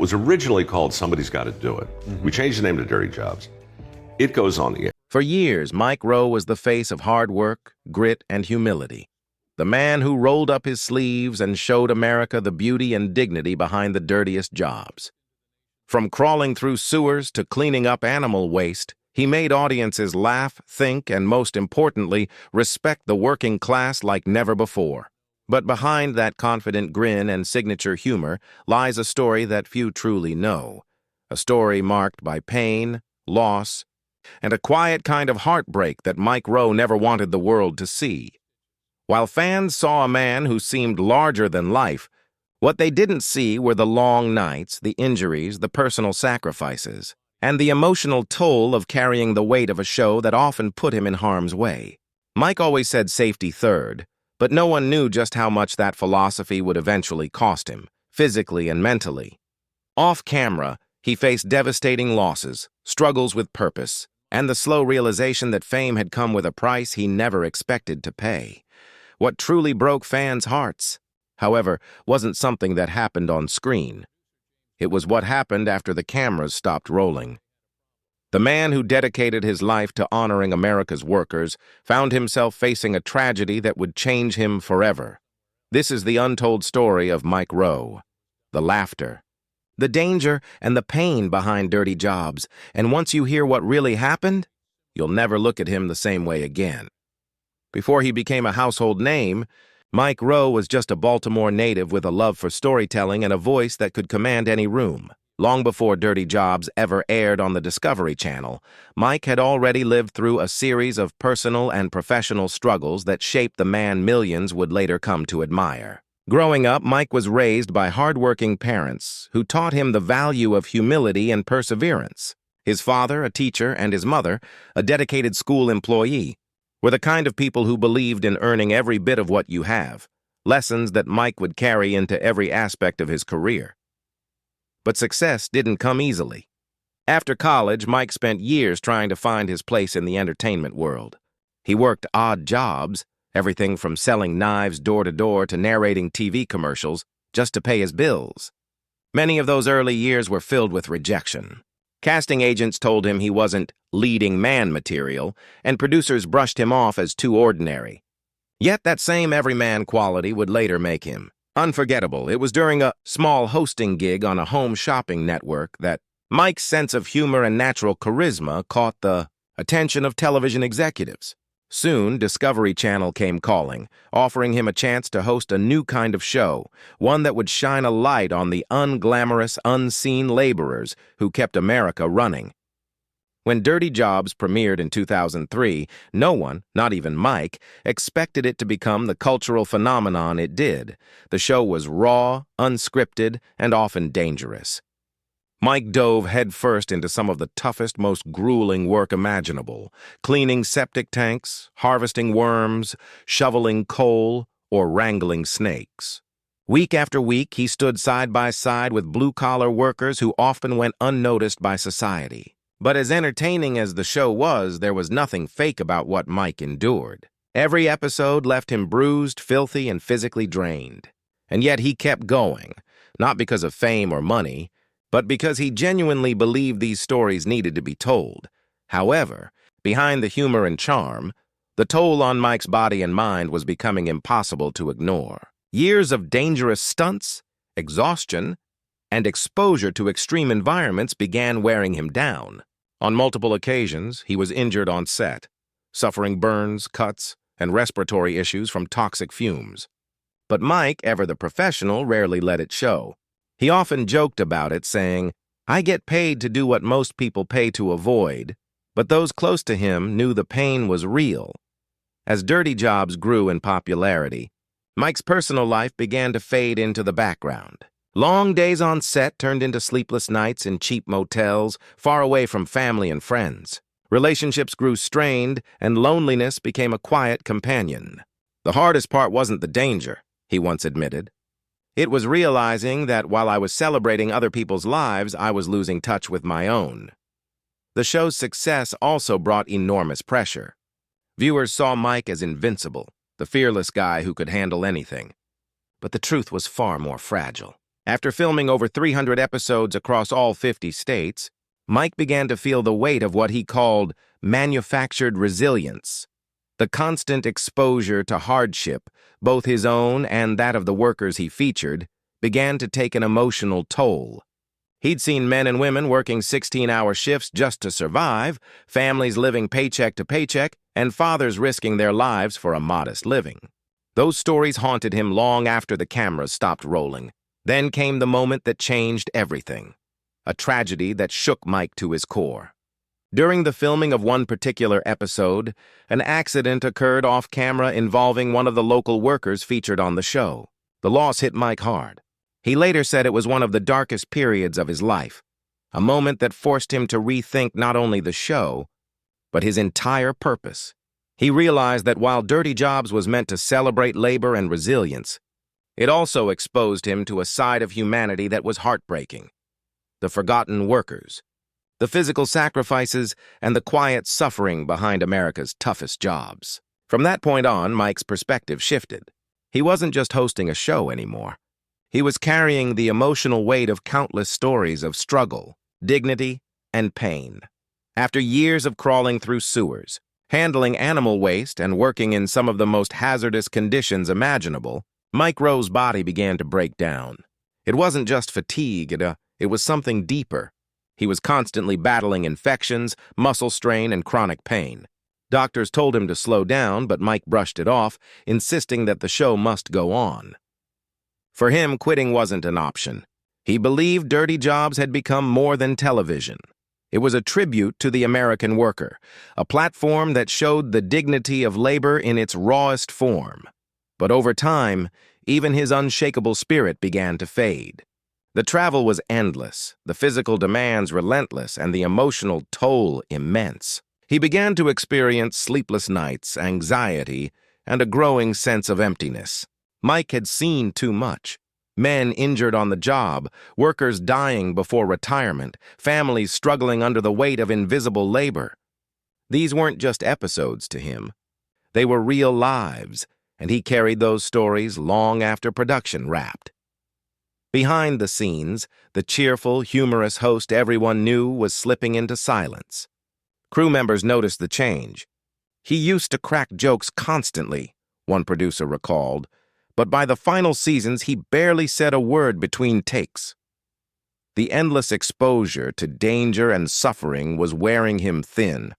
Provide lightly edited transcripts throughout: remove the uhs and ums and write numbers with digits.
was originally called Somebody's Gotta Do It. We changed the name to Dirty Jobs. It goes on the air. For years, Mike Rowe was the face of hard work, grit, and humility. The man who rolled up his sleeves and showed America the beauty and dignity behind the dirtiest jobs. From crawling through sewers to cleaning up animal waste, he made audiences laugh, think, and most importantly, respect the working class like never before. But behind that confident grin and signature humor lies a story that few truly know. A story marked by pain, loss, and a quiet kind of heartbreak that Mike Rowe never wanted the world to see. While fans saw a man who seemed larger than life, what they didn't see were the long nights, the injuries, the personal sacrifices, and the emotional toll of carrying the weight of a show that often put him in harm's way. Mike always said safety third, but no one knew just how much that philosophy would eventually cost him, physically and mentally. Off camera, he faced devastating losses, struggles with purpose, and the slow realization that fame had come with a price he never expected to pay. What truly broke fans' hearts, however, wasn't something that happened on screen. It was what happened after the cameras stopped rolling. The man who dedicated his life to honoring America's workers found himself facing a tragedy that would change him forever. This is the untold story of Mike Rowe. The laughter, the danger, and the pain behind dirty jobs, and once you hear what really happened, you'll never look at him the same way again. Before he became a household name, Mike Rowe was just a Baltimore native with a love for storytelling and a voice that could command any room. Long before Dirty Jobs ever aired on the Discovery Channel, Mike had already lived through a series of personal and professional struggles that shaped the man millions would later come to admire. Growing up, Mike was raised by hardworking parents who taught him the value of humility and perseverance. His father, a teacher, and his mother, a dedicated school employee, were the kind of people who believed in earning every bit of what you have, lessons that Mike would carry into every aspect of his career. But success didn't come easily. After college, Mike spent years trying to find his place in the entertainment world. He worked odd jobs, everything from selling knives door to door to narrating TV commercials, just to pay his bills. Many of those early years were filled with rejection. Casting agents told him he wasn't leading man material, and producers brushed him off as too ordinary. Yet that same everyman quality would later make him unforgettable. It was during a small hosting gig on a home shopping network that Mike's sense of humor and natural charisma caught the attention of television executives. Soon, Discovery Channel came calling, offering him a chance to host a new kind of show, one that would shine a light on the unglamorous, unseen laborers who kept America running. When Dirty Jobs premiered in 2003, no one, not even Mike, expected it to become the cultural phenomenon it did. The show was raw, unscripted, and often dangerous. Mike dove headfirst into some of the toughest, most grueling work imaginable, cleaning septic tanks, harvesting worms, shoveling coal, or wrangling snakes. Week after week, he stood side by side with blue-collar workers who often went unnoticed by society. But as entertaining as the show was, there was nothing fake about what Mike endured. Every episode left him bruised, filthy, and physically drained. And yet he kept going, not because of fame or money, but because he genuinely believed these stories needed to be told. However, behind the humor and charm, the toll on Mike's body and mind was becoming impossible to ignore. Years of dangerous stunts, exhaustion, and exposure to extreme environments began wearing him down. On multiple occasions, he was injured on set, suffering burns, cuts, and respiratory issues from toxic fumes. But Mike, ever the professional, rarely let it show. He often joked about it, saying, "I get paid to do what most people pay to avoid," but those close to him knew the pain was real. As Dirty Jobs grew in popularity, Mike's personal life began to fade into the background. Long days on set turned into sleepless nights in cheap motels, far away from family and friends. Relationships grew strained, and loneliness became a quiet companion. "The hardest part wasn't the danger," he once admitted. "It was realizing that while I was celebrating other people's lives, I was losing touch with my own." The show's success also brought enormous pressure. Viewers saw Mike as invincible, the fearless guy who could handle anything. But the truth was far more fragile. After filming over 300 episodes across all 50 states, Mike began to feel the weight of what he called manufactured resilience. The constant exposure to hardship, both his own and that of the workers he featured, began to take an emotional toll. He'd seen men and women working 16-hour shifts just to survive, families living paycheck to paycheck, and fathers risking their lives for a modest living. Those stories haunted him long after the cameras stopped rolling. Then came the moment that changed everything. A tragedy that shook Mike to his core. During the filming of one particular episode, an accident occurred off-camera involving one of the local workers featured on the show. The loss hit Mike hard. He later said it was one of the darkest periods of his life, a moment that forced him to rethink not only the show, but his entire purpose. He realized that while Dirty Jobs was meant to celebrate labor and resilience, it also exposed him to a side of humanity that was heartbreaking. The forgotten workers, the physical sacrifices, and the quiet suffering behind America's toughest jobs. From that point on, Mike's perspective shifted. He wasn't just hosting a show anymore. He was carrying the emotional weight of countless stories of struggle, dignity, and pain. After years of crawling through sewers, handling animal waste, and working in some of the most hazardous conditions imaginable, Mike Rowe's body began to break down. It wasn't just fatigue, it was something deeper. He was constantly battling infections, muscle strain, and chronic pain. Doctors told him to slow down, but Mike brushed it off, insisting that the show must go on. For him, quitting wasn't an option. He believed Dirty Jobs had become more than television. It was a tribute to the American worker, a platform that showed the dignity of labor in its rawest form. But over time, even his unshakable spirit began to fade. The travel was endless, the physical demands relentless, and the emotional toll immense. He began to experience sleepless nights, anxiety, and a growing sense of emptiness. Mike had seen too much. Men injured on the job, workers dying before retirement, families struggling under the weight of invisible labor. These weren't just episodes to him. They were real lives, and he carried those stories long after production wrapped. Behind the scenes, the cheerful, humorous host everyone knew was slipping into silence. Crew members noticed the change. He used to crack jokes constantly, one producer recalled, but by the final seasons he barely said a word between takes. The endless exposure to danger and suffering was wearing him thin.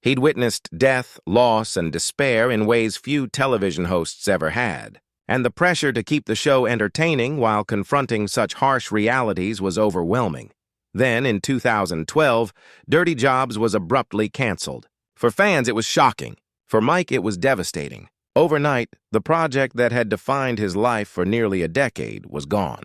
He'd witnessed death, loss, and despair in ways few television hosts ever had, and the pressure to keep the show entertaining while confronting such harsh realities was overwhelming. Then, in 2012, Dirty Jobs was abruptly canceled. For fans, it was shocking. For Mike, it was devastating. Overnight, the project that had defined his life for nearly a decade was gone.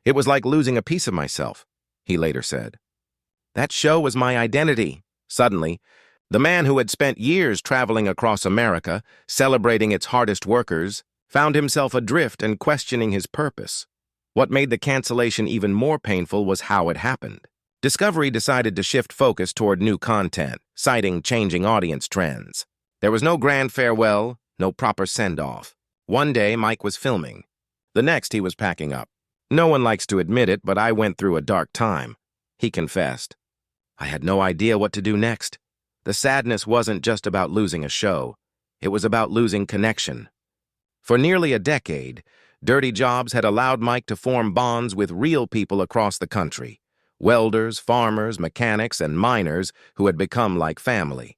It was like losing a piece of myself, he later said. That show was my identity. Suddenly, the man who had spent years traveling across America, celebrating its hardest workers, found himself adrift and questioning his purpose. What made the cancellation even more painful was how it happened. Discovery decided to shift focus toward new content, citing changing audience trends. There was no grand farewell, no proper send-off. One day, Mike was filming. The next, he was packing up. No one likes to admit it, but I went through a dark time, he confessed. I had no idea what to do next. The sadness wasn't just about losing a show. It was about losing connection. For nearly a decade, Dirty Jobs had allowed Mike to form bonds with real people across the country. Welders, farmers, mechanics, and miners who had become like family.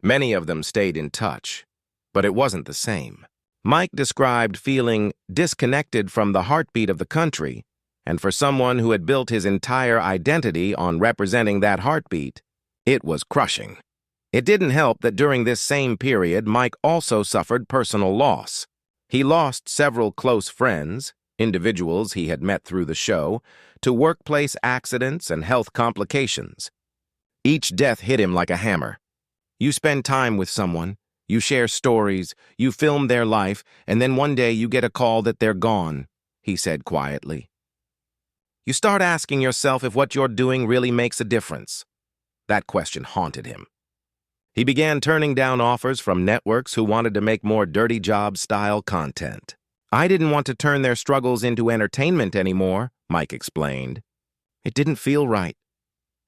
Many of them stayed in touch. But it wasn't the same. Mike described feeling disconnected from the heartbeat of the country, and for someone who had built his entire identity on representing that heartbeat, it was crushing. It didn't help that during this same period, Mike also suffered personal loss. He lost several close friends, individuals he had met through the show, to workplace accidents and health complications. Each death hit him like a hammer. You spend time with someone, you share stories, you film their life, and then one day you get a call that they're gone, he said quietly. You start asking yourself if what you're doing really makes a difference. That question haunted him. He began turning down offers from networks who wanted to make more Dirty Job-style content. I didn't want to turn their struggles into entertainment anymore, Mike explained. It didn't feel right.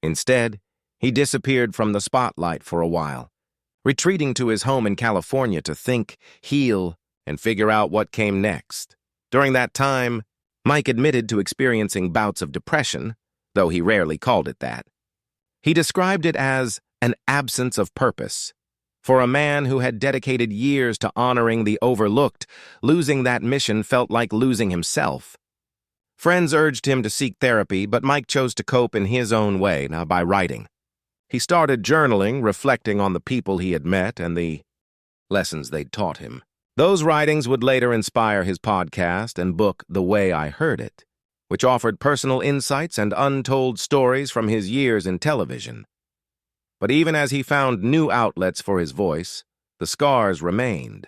Instead, he disappeared from the spotlight for a while, retreating to his home in California to think, heal, and figure out what came next. During that time, Mike admitted to experiencing bouts of depression, though he rarely called it that. He described it as an absence of purpose. For a man who had dedicated years to honoring the overlooked, losing that mission felt like losing himself. Friends urged him to seek therapy, but Mike chose to cope in his own way, now by writing. He started journaling, reflecting on the people he had met and the lessons they'd taught him. Those writings would later inspire his podcast and book The Way I Heard It, which offered personal insights and untold stories from his years in television. But even as he found new outlets for his voice, the scars remained.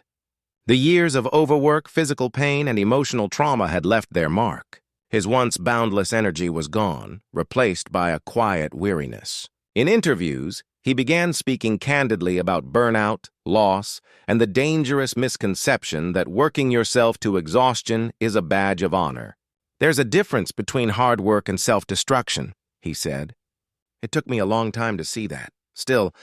The years of overwork, physical pain, and emotional trauma had left their mark. His once boundless energy was gone, replaced by a quiet weariness. In interviews, he began speaking candidly about burnout, loss, and the dangerous misconception that working yourself to exhaustion is a badge of honor. There's a difference between hard work and self-destruction, he said. It took me a long time to see that. Still,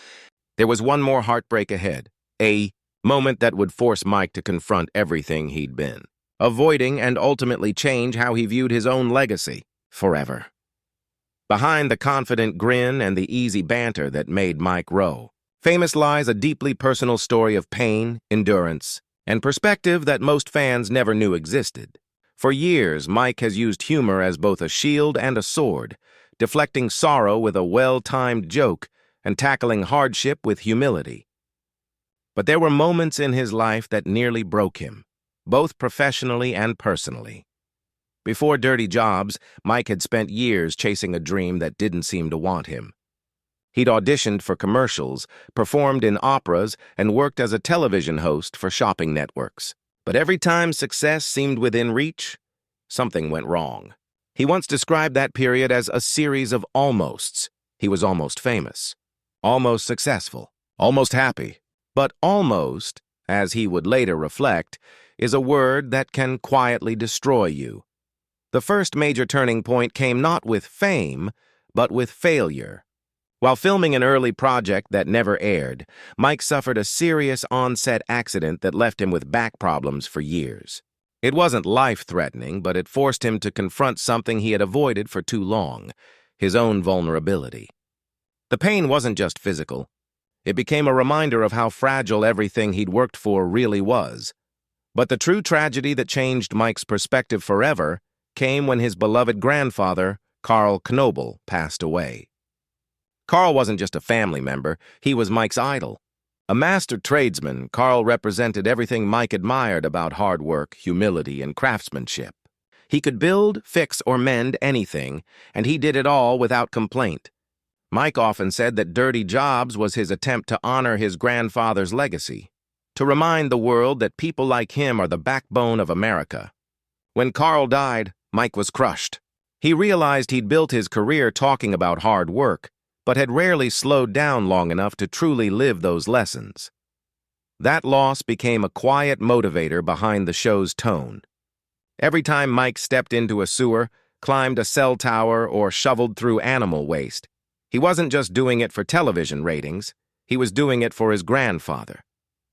there was one more heartbreak ahead, a moment that would force Mike to confront everything he'd been, avoiding and ultimately change how he viewed his own legacy forever. Behind the confident grin and the easy banter that made Mike Rowe, famous lies a deeply personal story of pain, endurance, and perspective that most fans never knew existed. For years, Mike has used humor as both a shield and a sword, deflecting sorrow with a well-timed joke and tackling hardship with humility. But there were moments in his life that nearly broke him, both professionally and personally. Before Dirty Jobs, Mike had spent years chasing a dream that didn't seem to want him. He'd auditioned for commercials, performed in operas, and worked as a television host for shopping networks. But every time success seemed within reach, something went wrong. He once described that period as a series of almosts. He was almost famous, almost successful, almost happy. But almost, as he would later reflect, is a word that can quietly destroy you. The first major turning point came not with fame, but with failure. While filming an early project that never aired, Mike suffered a serious on-set accident that left him with back problems for years. It wasn't life-threatening, but it forced him to confront something he had avoided for too long, his own vulnerability. The pain wasn't just physical. It became a reminder of how fragile everything he'd worked for really was. But the true tragedy that changed Mike's perspective forever came when his beloved grandfather, Carl Knobel, passed away. Carl wasn't just a family member, he was Mike's idol. A master tradesman, Carl represented everything Mike admired about hard work, humility, and craftsmanship. He could build, fix, or mend anything, and he did it all without complaint. Mike often said that Dirty Jobs was his attempt to honor his grandfather's legacy, to remind the world that people like him are the backbone of America. When Carl died, Mike was crushed. He realized he'd built his career talking about hard work, but had rarely slowed down long enough to truly live those lessons. That loss became a quiet motivator behind the show's tone. Every time Mike stepped into a sewer, climbed a cell tower, or shoveled through animal waste, he wasn't just doing it for television ratings, he was doing it for his grandfather.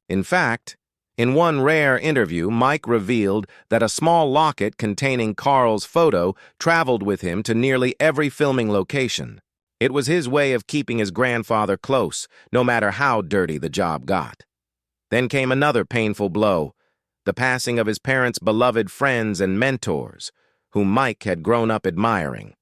In fact, in one rare interview, Mike revealed that a small locket containing Carl's photo traveled with him to nearly every filming location. It was his way of keeping his grandfather close, no matter how dirty the job got. Then came another painful blow, the passing of his parents' beloved friends and mentors, whom Mike had grown up admiring.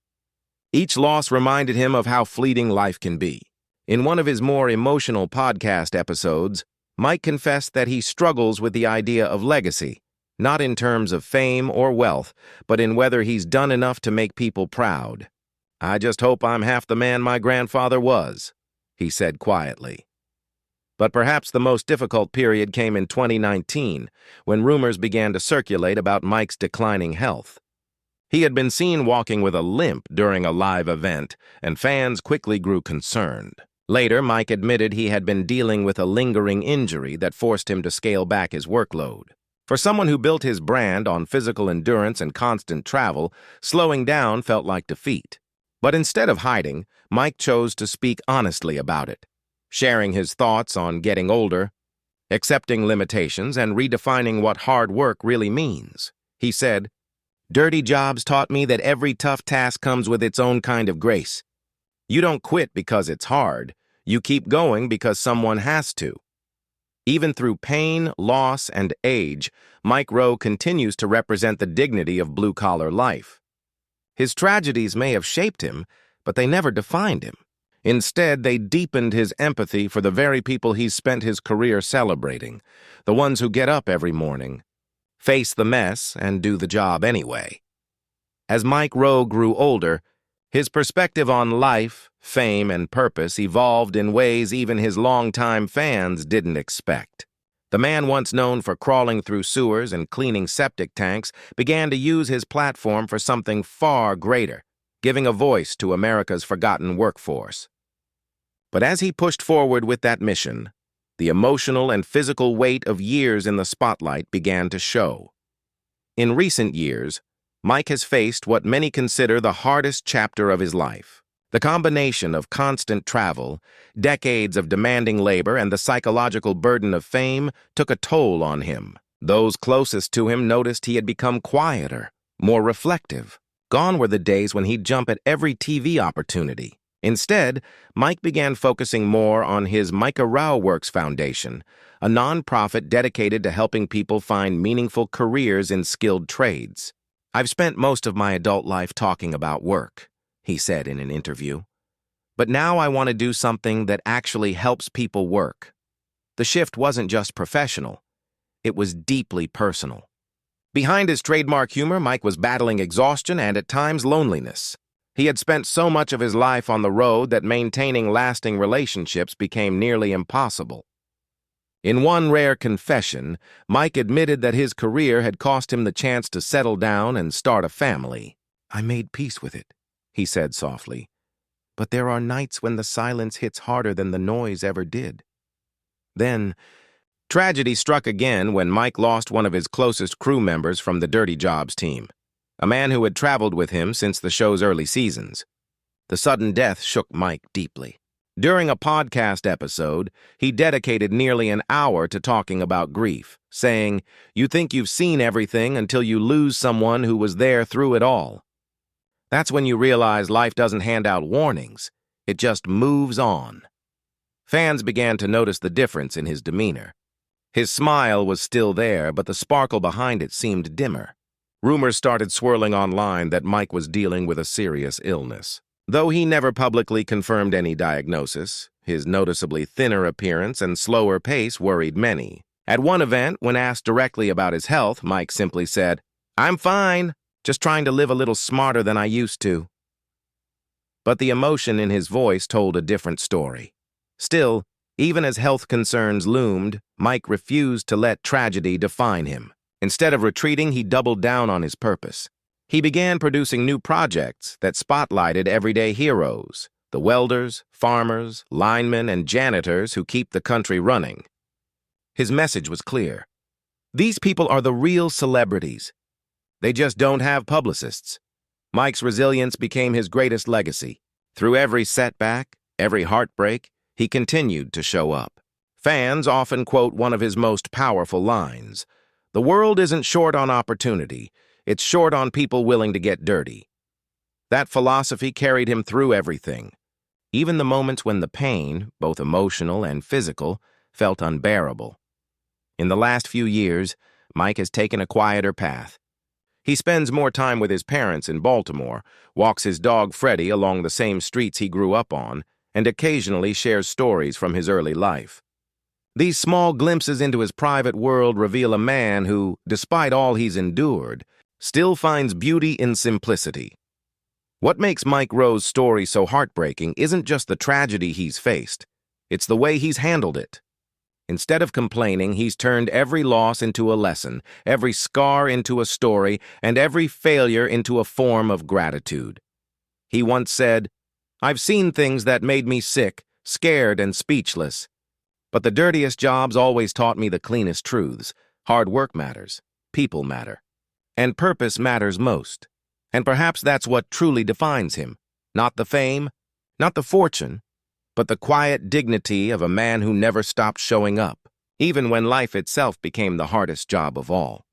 Each loss reminded him of how fleeting life can be. In one of his more emotional podcast episodes, Mike confessed that he struggles with the idea of legacy, not in terms of fame or wealth, but in whether he's done enough to make people proud. "I just hope I'm half the man my grandfather was," he said quietly. But perhaps the most difficult period came in 2019, when rumors began to circulate about Mike's declining health. He had been seen walking with a limp during a live event, and fans quickly grew concerned. Later, Mike admitted he had been dealing with a lingering injury that forced him to scale back his workload. For someone who built his brand on physical endurance and constant travel, slowing down felt like defeat. But instead of hiding, Mike chose to speak honestly about it, sharing his thoughts on getting older, accepting limitations, and redefining what hard work really means. He said, "Dirty jobs taught me that every tough task comes with its own kind of grace. You don't quit because it's hard. You keep going because someone has to." Even through pain, loss, and age, Mike Rowe continues to represent the dignity of blue-collar life. His tragedies may have shaped him, but they never defined him. Instead, they deepened his empathy for the very people he's spent his career celebrating, the ones who get up every morning, face the mess, and do the job anyway. As Mike Rowe grew older, his perspective on life, fame, and purpose evolved in ways even his longtime fans didn't expect. The man once known for crawling through sewers and cleaning septic tanks began to use his platform for something far greater, giving a voice to America's forgotten workforce. But as he pushed forward with that mission, the emotional and physical weight of years in the spotlight began to show. In recent years, Mike has faced what many consider the hardest chapter of his life. The combination of constant travel, decades of demanding labor, and the psychological burden of fame took a toll on him. Those closest to him noticed he had become quieter, more reflective. Gone were the days when he'd jump at every TV opportunity. Instead, Mike began focusing more on his Micah Rowe Works Foundation, a nonprofit dedicated to helping people find meaningful careers in skilled trades. "I've spent most of my adult life talking about work," he said in an interview. "But now I want to do something that actually helps people work." The shift wasn't just professional, it was deeply personal. Behind his trademark humor, Mike was battling exhaustion and at times loneliness. He had spent so much of his life on the road that maintaining lasting relationships became nearly impossible. In one rare confession, Mike admitted that his career had cost him the chance to settle down and start a family. "I made peace with it," he said softly. "But there are nights when the silence hits harder than the noise ever did." Then, tragedy struck again when Mike lost one of his closest crew members from the Dirty Jobs team, a man who had traveled with him since the show's early seasons. The sudden death shook Mike deeply. During a podcast episode, he dedicated nearly an hour to talking about grief, saying, "You think you've seen everything until you lose someone who was there through it all. That's when you realize life doesn't hand out warnings, it just moves on." Fans began to notice the difference in his demeanor. His smile was still there, but the sparkle behind it seemed dimmer. Rumors started swirling online that Mike was dealing with a serious illness. Though he never publicly confirmed any diagnosis, his noticeably thinner appearance and slower pace worried many. At one event, when asked directly about his health, Mike simply said, "I'm fine, just trying to live a little smarter than I used to." But the emotion in his voice told a different story. Still, even as health concerns loomed, Mike refused to let tragedy define him. Instead of retreating, he doubled down on his purpose. He began producing new projects that spotlighted everyday heroes, the welders, farmers, linemen, and janitors who keep the country running. His message was clear. These people are the real celebrities. They just don't have publicists. Mike's resilience became his greatest legacy. Through every setback, every heartbreak, he continued to show up. Fans often quote one of his most powerful lines: "The world isn't short on opportunity, it's short on people willing to get dirty." That philosophy carried him through everything, even the moments when the pain, both emotional and physical, felt unbearable. In the last few years, Mike has taken a quieter path. He spends more time with his parents in Baltimore, walks his dog Freddie along the same streets he grew up on, and occasionally shares stories from his early life. These small glimpses into his private world reveal a man who, despite all he's endured, still finds beauty in simplicity. What makes Mike Rowe's story so heartbreaking isn't just the tragedy he's faced, it's the way he's handled it. Instead of complaining, he's turned every loss into a lesson, every scar into a story, and every failure into a form of gratitude. He once said, "I've seen things that made me sick, scared, and speechless. But the dirtiest jobs always taught me the cleanest truths. Hard work matters. People matter. And purpose matters most. And perhaps that's what truly defines him. Not the fame, not the fortune, but the quiet dignity of a man who never stopped showing up, even when life itself became the hardest job of all.